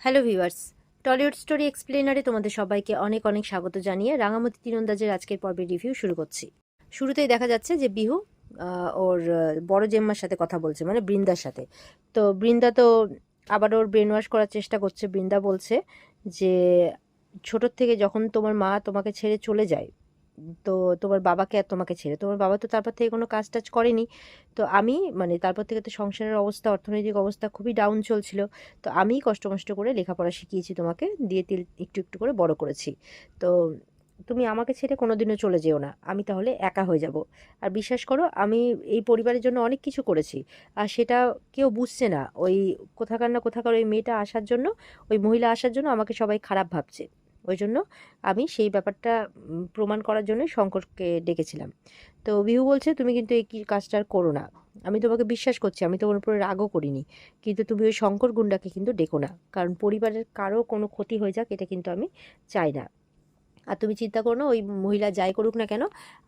Hello viewers, Tollywood story এক্সপ্লেনারে তোমাদের সবাইকে অনেক অনেক স্বাগত জানিয়ে রাঙামতি তীরন্দাজের আজকের পর্বের রিভিউ শুরু করছি। শুরুতেই দেখা যাচ্ছে যে বিহু ওর বড় জেম্মার সাথে কথা বলছে, মানে বৃন্দার সাথে। তো বৃন্দা তো আবার ওর ব্রেন ওয়াশ করার চেষ্টা করছে। বৃন্দা বলছে যে ছোটোর থেকে যখন তোমার মা তোমাকে ছেড়ে চলে যায়, তো তোমার বাবাকে আর তোমাকে ছেড়ে, তোমার বাবা তো তারপর থেকে কোনো কাজ টাজ করেনি। তো আমি মানে তারপর থেকে তো সংসারের অবস্থা, অর্থনৈতিক অবস্থা খুবই ডাউন চলছিল। তো আমিই কষ্ট মষ্ট করে লেখাপড়া শিখিয়েছি তোমাকে, দিয়ে তিল একটু একটু করে বড় করেছি। তো তুমি আমাকে ছেড়ে কোনোদিনও চলে যেও না, আমি তাহলে একা হয়ে যাব। আর বিশ্বাস করো, আমি এই পরিবারের জন্য অনেক কিছু করেছি, আর সেটা কেউ বুঝছে না। ওই কোথাকার না কোথাকার ওই মেয়েটা আসার জন্য, ওই মহিলা আসার জন্য আমাকে সবাই খারাপ ভাবছে। ওই জন্য আমি সেই ব্যাপারটা প্রমাণ করার জন্য শঙ্করকে ডেকেছিলাম। তো বিহু বলছে তুমি কিন্তু এই কাজটা আর করো না। আমি তোমাকে বিশ্বাস করছি, আমি তোমার উপরে রাগও করিনি, কিন্তু তুমি ওই শঙ্কর গুন্ডাকে কিন্তু ডেকো না, কারণ পরিবারের কারো কোনো ক্ষতি হয়ে যাক এটা কিন্তু আমি চাই না। আর তুমি চিন্তা করো না, ওই মহিলা যাই করুক না কেন,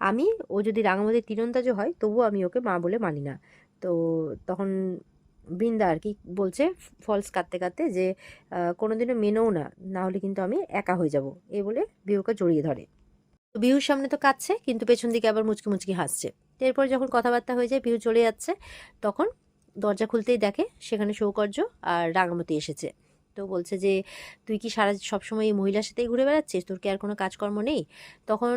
আমি ও যদি রাঙামাটির তীরন্দাজও হয় তবুও আমি ওকে মা বলে মানি না। তো তখন বৃন্দা আর কি বলছে, ফলস কাঁদতে কাঁদতে, যে কোনোদিনও মেনেও না, না হলে কিন্তু আমি একা হয়ে যাব। এই বলে বিহুকে জড়িয়ে ধরে। তো বিহুর সামনে তো কাঁদছে, কিন্তু পেছন দিকে আবার মুচকি মুচকি হাসছে। তো এরপর যখন কথাবার্তা হয়ে যায়, বিহু চলে যাচ্ছে, তখন দরজা খুলতেই দেখে সেখানে সৌকর্য আর রাঙামতি এসেছে। তো বলছে যে তুই কি সবসময় এই মহিলার সাথেই ঘুরে বেড়াচ্ছিস, তোর কি আর কোনো কাজকর্ম নেই? তখন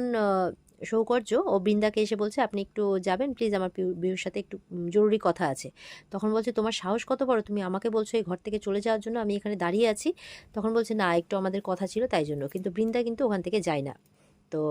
সৌকর্য ও বৃন্দাকে এসে বলছে আপনি একটু যাবেন প্লিজ, আমার বিহুর সাথে একটু জরুরি কথা আছে। তখন বলছে তোমার সাহস কত বড়, তুমি আমাকে বলছো এই ঘর থেকে চলে যাওয়ার জন্য, আমি এখানে দাঁড়িয়ে আছি। তখন বলছে না, একটু আমাদের কথা ছিল তাই জন্য। কিন্তু বৃন্দা কিন্তু ওখান থেকে যায় না। তো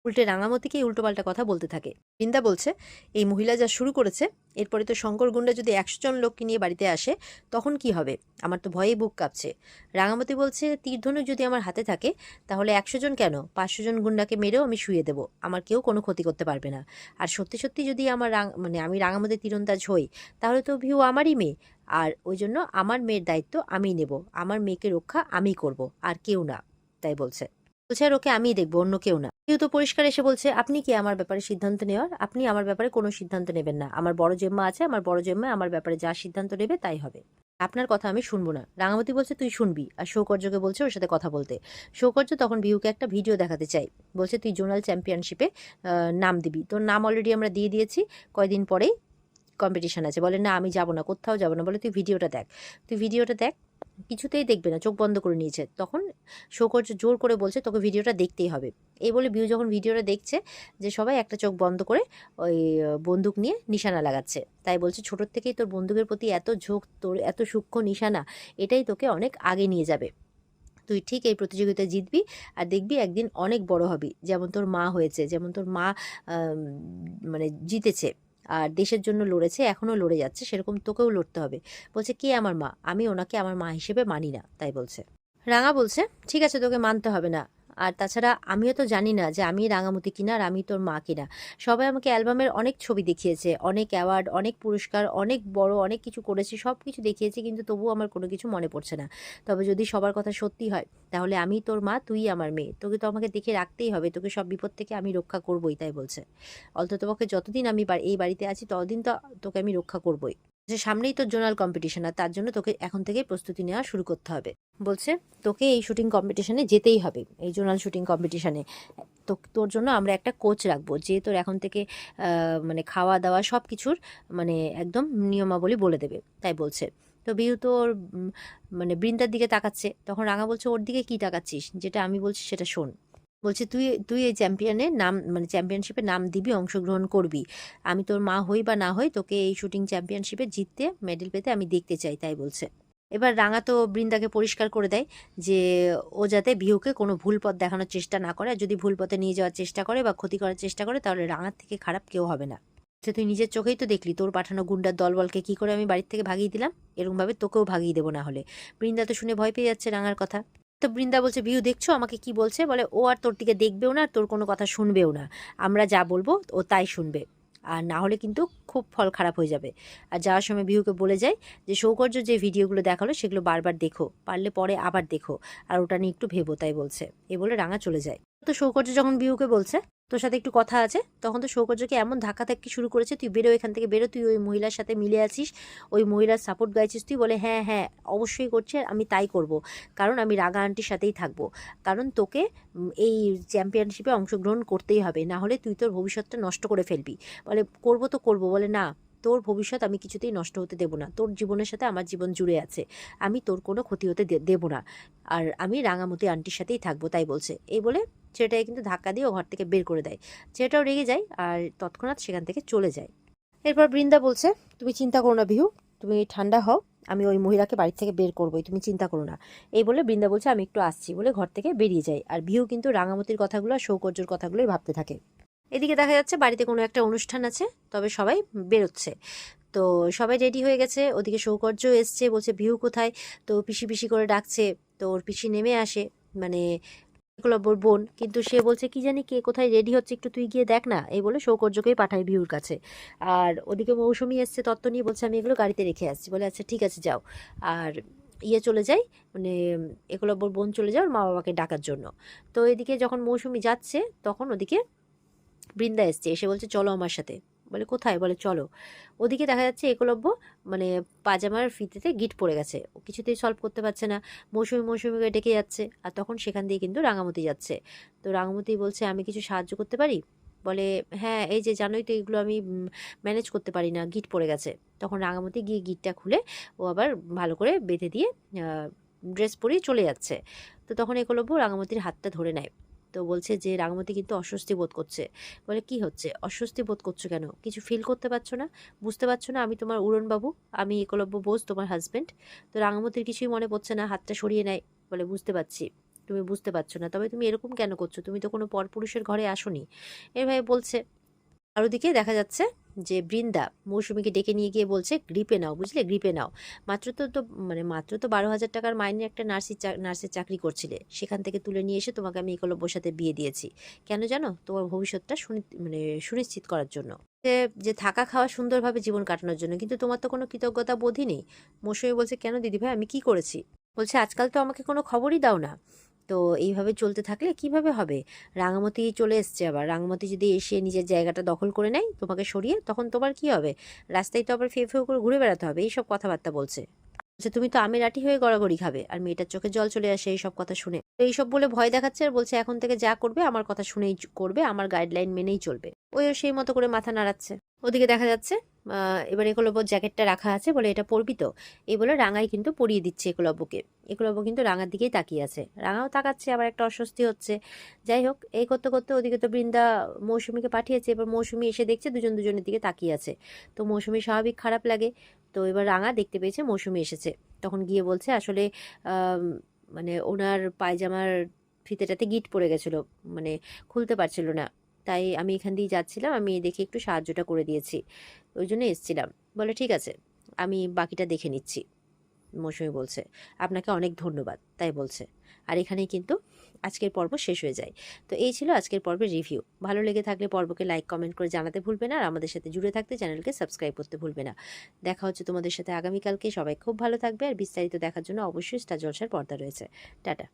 উল্টে রাঙামতিকে উল্টোপাল্টা কথা বলতে থাকে। বৃন্দা বলছে এই মহিলা যা শুরু করেছে, এরপরে তো শঙ্কর গুন্ডা যদি 100 জন লোককে নিয়ে বাড়িতে আসে তখন কি হবে? আমার তো ভয়ে বুক কাঁপছে। রাঙামতি বলছে তীরধনুক যদি আমার হাতে থাকে তাহলে 100 জন কেন, 500 জন গুন্ডাকে মেরেও আমি শুয়ে দেবো, আমার কেউ কোনো ক্ষতি করতে পারবে না। আর সত্যি সত্যি যদি আমার মানে আমি রাঙামতি তীরন্দাজ হই, তাহলে তো ভিউ আমারই মেয়ে। আর ওই জন্য আমার মেয়ের দায়িত্ব আমি নেব, আমার মেয়েকে রক্ষা আমি করব, আর কেউ না। তাই বলছে। বলছে আর ওকে আমিই দেখবো, অন্য কেউ না। কেউ তো পরিষ্কার এসে বলছে আপনি কি আমার ব্যাপারে সিদ্ধান্ত নেওয়ার? আপনি আমার ব্যাপারে কোনো সিদ্ধান্ত নেবেন না। আমার বড় জেম্মা আছে, আমার বড় জেম্মা আমার ব্যাপারে যা সিদ্ধান্ত নেবে তাই হবে। আপনার কথা আমি শুনবো না। রাঙামতি বলছে তুই শুনবি, আর সৌকর্যকে বলছে ওর সাথে কথা বলতে। সৌকর্য তখন বিহুকে একটা ভিডিও দেখাতে চাই। বলছে তুই জোনাল চ্যাম্পিয়নশিপে নাম দিবি, তোর নাম অলরেডি আমরা দিয়ে দিয়েছি, কয়দিন পরেই কম্পিটিশন আছে। বলে না আমি যাব না, কোথাও যাব না। বলে তুই ভিডিওটা দেখ, তুই ভিডিওটা দেখ। কিছুতেই দেখবে না, চোখ বন্ধ করে নিয়েছে। তখন শৌকর্য জোর করে বলছে তোকে ভিডিওটা দেখতেই হবে। এই বলে বিউ যখন ভিডিওটা দেখছে, যে সবাই একটা চোখ বন্ধ করে ওই বন্দুক নিয়ে নিশানা লাগাচ্ছে। তাই বলছে ছোটোর থেকেই তোর বন্দুকের প্রতি এত ঝোঁক, তোর এত সূক্ষ্ম নিশানা, এটাই তোকে অনেক আগে নিয়ে যাবে। তুই ঠিক এই প্রতিযোগিতায় জিতবি, আর দেখবি একদিন অনেক বড় হবি, যেমন তোর মা হয়েছে, যেমন তোর মা মানে জিতেছে আর দেশের জন্য লড়েছে, এখনও লড়ে যাচ্ছে, সেরকম তোকেও লড়তে হবে। বলছে কে আমার মা? আমি ওনাকে আমার মা হিসেবে মানি না। তাই বলছে। রাঙা বলছে ঠিক আছে, তোকে মানতে হবে না। আর তাছাড়া আমিও তো জানি না যে আমি রাঙামতি কিনা আর আমি তোর মা কিনা। সবাই আমাকে অ্যালবামের অনেক ছবি দেখিয়েছে, অনেক অ্যাওয়ার্ড, অনেক পুরস্কার, অনেক বড় অনেক কিছু করেছি, সব কিছু দেখিয়েছে, কিন্তু তবুও আমার কোনো কিছু মনে পড়ছে না। তবে যদি সবার কথা সত্যি হয়, তাহলে আমি তোর মা, তুই আমার মেয়ে, তোকে তো আমাকে দেখে রাখতেই হবে, তোকে সব বিপদ থেকে আমি রক্ষা করবোই। তাই বলছে। অন্ততপক্ষে যতদিন আমি এই বাড়িতে আছি ততদিন তো তোকে আমি রক্ষা করবোই। যে সামনেই তোর জোনাল কম্পিটিশন, আর তার জন্য তোকে এখন থেকেই প্রস্তুতি নেওয়া শুরু করতে হবে। বলছে তোকে এই শুটিং কম্পিটিশনে যেতেই হবে, এই জোনাল শুটিং কম্পিটিশনে। তো তোর জন্য আমরা একটা কোচ রাখবো, যে তোর এখন থেকে মানে খাওয়া দাওয়া সব কিছুর মানে একদম নিয়মাবলী বলে দেবে। তাই বলছে। তো বিহু তো ওর মানে বৃন্দার দিকে তাকাচ্ছে। তখন রাঙা বলছে ওর দিকে কি তাকাচ্ছিস, যেটা আমি বলছি সেটা শোন। বলছে তুই তুই এই চ্যাম্পিয়নের নাম মানে চ্যাম্পিয়নশিপে নাম দিবি, অংশগ্রহণ করবি। আমি তোর মা হই বা না হই, তোকে এই শুটিং চ্যাম্পিয়নশিপে জিততে, মেডেল পেতে আমি দেখতে চাই। তাই বলছে। এবার রাঙা তো বৃন্দাকে পরিষ্কার করে দেয় যে ও যাতে বিহুকে কোনো ভুল পথ দেখানোর চেষ্টা না করে, আর যদি ভুল পথে নিয়ে যাওয়ার চেষ্টা করে বা ক্ষতি করার চেষ্টা করে, তাহলে রাঙার থেকে খারাপ কেউ হবে না। সে তুই নিজের চোখেই তো দেখলি তোর পাঠানো গুন্ডার দলবলকে কি করে আমি বাড়ির থেকে ভাগিয়ে দিলাম, এরকমভাবে তোকেও ভাগিয়ে দেবো না হলে। বৃন্দা তো শুনে ভয় পেয়ে যাচ্ছে রাঙার কথা। তো বৃন্দা বলছে বিহু দেখছো আমাকে কি বলছে? বলে ও আর তোর দিকে দেখবেও না, আর তোর কোনো কথা শুনবেও না। আমরা যা বলবো ও তাই শুনবে, আর না হলে কিন্তু খুব ফল খারাপ হয়ে যাবে। আর যাওয়ার সময় বিহুকে বলে যায় যে সৌকর্য যে ভিডিওগুলো দেখালো সেগুলো বারবার দেখো, পারলে পরে আবার দেখো, আর ওটা নিয়ে একটু ভেবো। তাই বলছে। এ বলে রাঙা চলে যায়। তো সৌকর্য যখন বিহুকে বলছে, তোর সাথে একটু কথা আছে। তখন তো সৌকর্যকে এমন ধাক্কা ধাক্কি শুরু করেছে, তুই বেরো এখান থেকে, বেরো, তুই ওই মহিলার সাথে মিলে আছিস, ওই মহিলার সাপোর্ট গাইছিস তুই। বলে হ্যাঁ হ্যাঁ অবশ্যই করছি, আর আমি তাই করব, কারণ আমি রাগা আন্টির সাথেই থাকবো, কারণ তোকে এই চ্যাম্পিয়নশিপে অংশগ্রহণ করতেই হবে, না হলে তুই তোর ভবিষ্যৎটা নষ্ট করে ফেলবি। বলে করবো তো করবো। বলে না, তোর ভবিষ্যৎ আমি কিছুতেই নষ্ট হতে দেবো না, তোর জীবনের সাথে আমার জীবন জুড়ে আছে, আমি তোর কোনো ক্ষতি হতে দেবো না, আর আমি রাঙামতি আন্টির সাথেই থাকবো, তাই বলছে। এই বলে ছেলেটাকে কিন্তু ধাক্কা দিয়ে ও ঘর থেকে বের করে দেয়। ছেলেটাও রেগে যায় আর তৎক্ষণাৎ সেখান থেকে চলে যায়। এরপর বৃন্দা বলছে, তুমি চিন্তা করো না বিহু, তুমি ঠান্ডা হও, আমি ওই মহিলাকে বাড়ি থেকে বের করবোই, তুমি চিন্তা করো না। এই বলে বৃন্দা বলছে আমি একটু আসছি, বলে ঘর থেকে বেরিয়ে যায়। আর বিহু কিন্তু রাঙামতির কথাগুলো আর সৌকর্যর কথাগুলোই ভাবতে থাকে। এদিকে দেখা যাচ্ছে বাড়িতে কোনো একটা অনুষ্ঠান আছে, তবে সবাই বেরোচ্ছে। তো সবাই রেডি হয়ে গেছে, ওদিকে সৌকর্য এসছে, বলছে বিহু কোথায়, তো পিসি পিসি করে ডাকছে। তো ওর পিসি নেমে আসে, মানে একলব্যর বোন, কিন্তু সে বলছে কি জানি কে কোথায় রেডি হচ্ছে, একটু তুই গিয়ে দেখ না। এই বলে সৌকর্যকেই পাঠায় বিহুর কাছে। আর ওদিকে মৌসুমী এসছে তত্ত্ব নিয়ে, বলছে আমি এগুলো গাড়িতে রেখে আসছি। বলে আচ্ছা ঠিক আছে যাও। আর চলে যায়, মানে একলব্যর বোন চলে যায় ওর মা বাবাকে ডাকার জন্য। তো এদিকে যখন মৌসুমী যাচ্ছে, তখন ওদিকে বৃন্দা এসছে, এসে বলছে চলো আমার সাথে। বলে কোথায়? বলে চলো। ওদিকে দেখা যাচ্ছে একলব্য মানে পাজামার ফিতেতে গিট পড়ে গেছে, ও কিছুতেই সলভ করতে পারছে না। মৌসুমীকে ডেকে যাচ্ছে, আর তখন সেখান দিয়ে কিন্তু রাঙামতি যাচ্ছে। তো রাঙামতি বলছে আমি কিছু সাহায্য করতে পারি? বলে হ্যাঁ, এই যে জানোই তো এগুলো আমি ম্যানেজ করতে পারি না, গিট পড়ে গেছে। তখন রাঙামতি গিয়ে গিটটা খুলে ও আবার ভালো করে বেঁধে দিয়ে ড্রেস পরিয়ে চলে যাচ্ছে। তো তখন একলব্য রাঙামতির হাতটা ধরে নেয়। তো বলছে যে রাঙামতি কিন্তু অস্বস্তি বোধ করছে। বলে কি হচ্ছে, অস্বস্তি বোধ করছো কেন? কিছু ফিল করতে পারছো না? বুঝতে পারছো না আমি তোমার উড়নবাবু, আমি একলব্য বোস, তোমার হাজবেন্ড? তো রাঙামতির কিছুই মনে পড়ছে না, হাতটা সরিয়ে নেয়। বলে বুঝতে পারছি তুমি বুঝতে পারছো না, তবে তুমি এরকম কেন করছো? তুমি তো কোনো পরপুরুষের ঘরে আসোনি, এভাবে বলছে। আর ওদিকে দেখা যাচ্ছে যে বৃন্দা মৌসুমীকে ডেকে নিয়ে গিয়ে বলছে গ্রিপে নাও, বুঝলে, গ্রিপে নাও। মাত্র তো 12,000 টাকার মাইনে একটা নার্সের চাকরি করছিলে, সেখান থেকে তুলে নিয়ে এসে তোমাকে আমি একলব্যর সাথে বিয়ে দিয়েছি। কেন জানো? তোমার ভবিষ্যৎটা সুনিশ্চিত করার জন্য, যে যে থাকা খাওয়া সুন্দরভাবে জীবন কাটানোর জন্য, কিন্তু তোমার তো কোনো কৃতজ্ঞতা বোধই নেই। মৌসুমী বলছে কেন দিদিভাই, আমি কি করেছি? বলছে আজকাল তো আমাকে কোনো খবরই দাও না। তো এইভাবে চলতে থাকলে কিভাবে হবে? রাঙামতি চলে এসছে, আবার রাঙামতি যদি এসে নিজের জায়গাটা দখল করে নেয় তোমাকে সরিয়ে, তখন তোমার কি হবে? রাস্তায় তো আবার ফেউ ফেউ করে ঘুরে বেড়াতে হবে। এইসব কথাবার্তা বলছে। তুমি তো আমের আঁটি হয়ে গড়াগড়ি খাবে। আর মেয়েটার চোখে জল চলে আসে এইসব কথা শুনে। তো এইসব বলে ভয় দেখাচ্ছে, আর বলছে এখন থেকে যা করবে আমার কথা শুনেই করবে, আমার গাইডলাইন মেনেই চলবে। ওইও সেই মতো করে মাথা নাড়াচ্ছে। ওদিকে দেখা যাচ্ছে এবার একলব্যর জ্যাকেটটা রাখা আছে, বলে এটা পরবি তো? এই বলে রাঙাই কিন্তু পরিয়ে দিচ্ছে একলব্যকে। একলব্য কিন্তু রাঙার দিকেই তাকিয়ে আছে, রাঙাও তাকাচ্ছে, আবার একটা অস্বস্তি হচ্ছে। যাই হোক, এই করতে করতে ওদিকে তো বৃন্দা মৌসুমীকে পাঠিয়েছে, এবার মৌসুমী এসে দেখছে দুজনের দিকে তাকিয়ে আছে। তো মৌসুমী স্বাভাবিক খারাপ লাগে। তো এবার রাঙা দেখতে পেয়েছে মৌসুমী এসেছে, তখন গিয়ে বলছে আসলে মানে ওনার পায়জামার ফিতেটাতে গিট পড়ে গেছিলো, মানে খুলতে পারছিল না, তাই আমি এখান দিয়ে যাচ্ছিলাম, আমি দেখে একটু সাহায্যটা করে দিয়েছি, ওই জন্য এসছিলাম। বলে ঠিক আছে, আমি বাকিটা দেখে নিচ্ছি। মৌসুমী বলছে আপনাকে অনেক ধন্যবাদ, তাই বলছে। আর এখানেই কিন্তু আজকের পর্ব শেষ হয়ে যায়। তো এই ছিল আজকের পর্বের রিভিউ। ভালো লেগে থাকলে পর্বকে লাইক কমেন্ট করে জানাতে ভুলবে না, আর আমাদের সাথে জুড়ে থাকতে চ্যানেলকে সাবস্ক্রাইব করতে ভুলবে না। দেখা হচ্ছে তোমাদের সাথে আগামীকালকে। সবাই খুব ভালো থাকবে, আর বিস্তারিত দেখার জন্য অবশ্যই স্টার জলসার পর্দা রয়েছে। টাটা।